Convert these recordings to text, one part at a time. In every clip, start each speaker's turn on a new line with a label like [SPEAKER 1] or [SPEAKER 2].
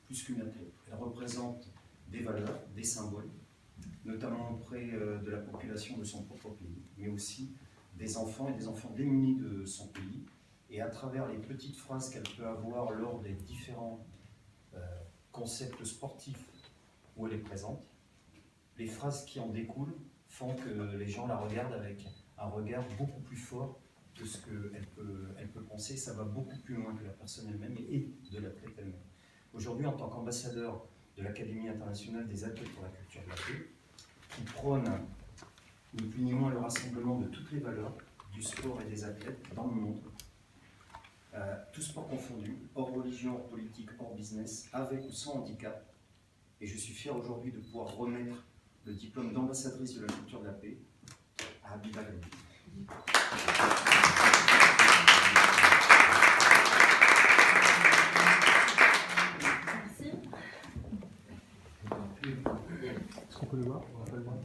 [SPEAKER 1] plus qu'une athlète. Elle représente des valeurs, des symboles, notamment auprès de la population de son propre pays, mais aussi des enfants et des enfants démunis de son pays. Et à travers les petites phrases qu'elle peut avoir lors des différents concepts sportifs où elle est présente, les phrases qui en découlent font que les gens la regardent avec un regard beaucoup plus fort que ce qu'elle peut penser. Ça va beaucoup plus loin que la personne elle-même et de l'athlète elle-même. Aujourd'hui, en tant qu'ambassadeur de l'Académie internationale des athlètes pour la culture de la paix, qui prône ni plus ni moins le rassemblement de toutes les valeurs du sport et des athlètes dans le monde, tout sport confondu, hors religion, hors politique, hors business, avec ou sans handicap. Et je suis fier aujourd'hui de pouvoir remettre le diplôme d'ambassadrice de la culture de la paix à Habiba Ghrabi.
[SPEAKER 2] Merci.
[SPEAKER 3] Est-ce qu'on peut le voir? On va pas le voir.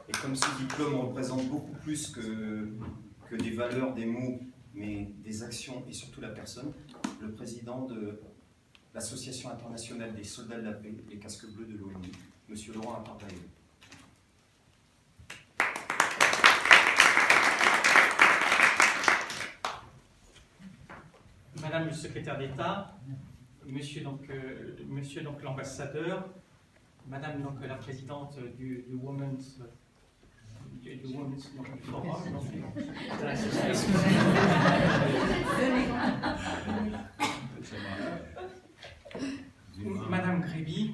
[SPEAKER 1] Et comme ce diplôme représente beaucoup plus que des valeurs, des mots, mais des actions et surtout la personne, le président de l'Association internationale des soldats de la paix, les casques bleus de l'ONU, M. Laurent Apartaï.
[SPEAKER 4] Madame le secrétaire d'État, monsieur l'ambassadeur, Madame donc, la présidente du Women's Forum, de l'association. Madame Ghrabi,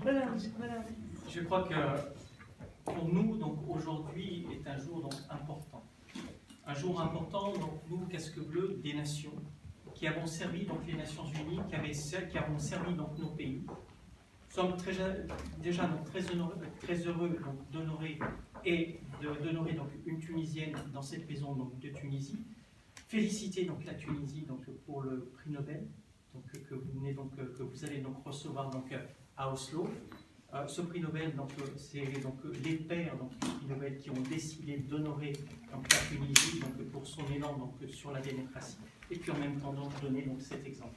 [SPEAKER 4] je crois que pour nous, donc aujourd'hui est un jour donc important. Un jour important, donc nous, casques bleus des nations, qui avons servi donc les Nations Unies, qui avons servi donc nos pays. Nous sommes déjà donc, très heureux d'honorer donc une Tunisienne dans cette maison donc, de Tunisie. Féliciter donc la Tunisie donc pour le prix Nobel donc, que vous allez donc recevoir donc à Oslo. Ce prix Nobel donc c'est donc les pairs donc du prix Nobel qui ont décidé d'honorer donc la Tunisie donc pour son élan donc sur la démocratie et puis en même temps donc donner donc cet exemple.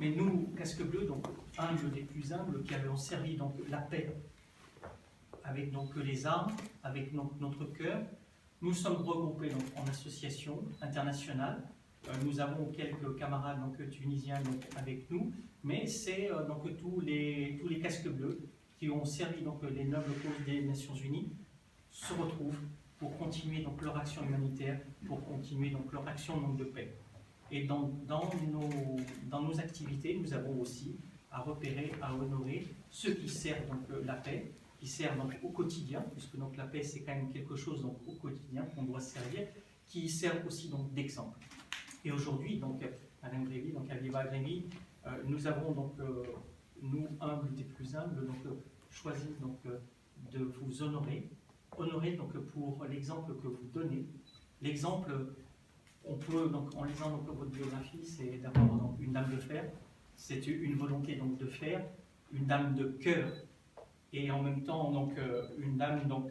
[SPEAKER 4] Mais nous, casques bleus, donc humbles des plus humbles, qui avons servi donc la paix avec donc les armes, avec donc, notre cœur, nous sommes regroupés donc, en association internationale. Nous avons quelques camarades donc, tunisiens donc, avec nous, mais c'est donc tous les casques bleus qui ont servi donc, les nobles causes des Nations Unies se retrouvent pour continuer donc, leur action humanitaire, pour continuer donc, leur action donc, de paix. Et dans nos activités, nous avons aussi à repérer, à honorer ceux qui servent donc, la paix, qui servent donc, au quotidien, puisque donc, la paix c'est quand même quelque chose donc, au quotidien qu'on doit servir, qui servent aussi donc, d'exemple. Et aujourd'hui, donc, Madame Ghrabi, donc Habiba Ghrabi, nous avons donc, nous humbles des plus humbles, donc, choisi donc, de vous honorer donc, pour l'exemple que vous donnez. L'exemple, on peut, donc, en lisant donc, votre biographie, c'est d'abord donc, une dame de fer, c'est une volonté donc, de faire, une dame de cœur, et en même temps donc, une dame donc,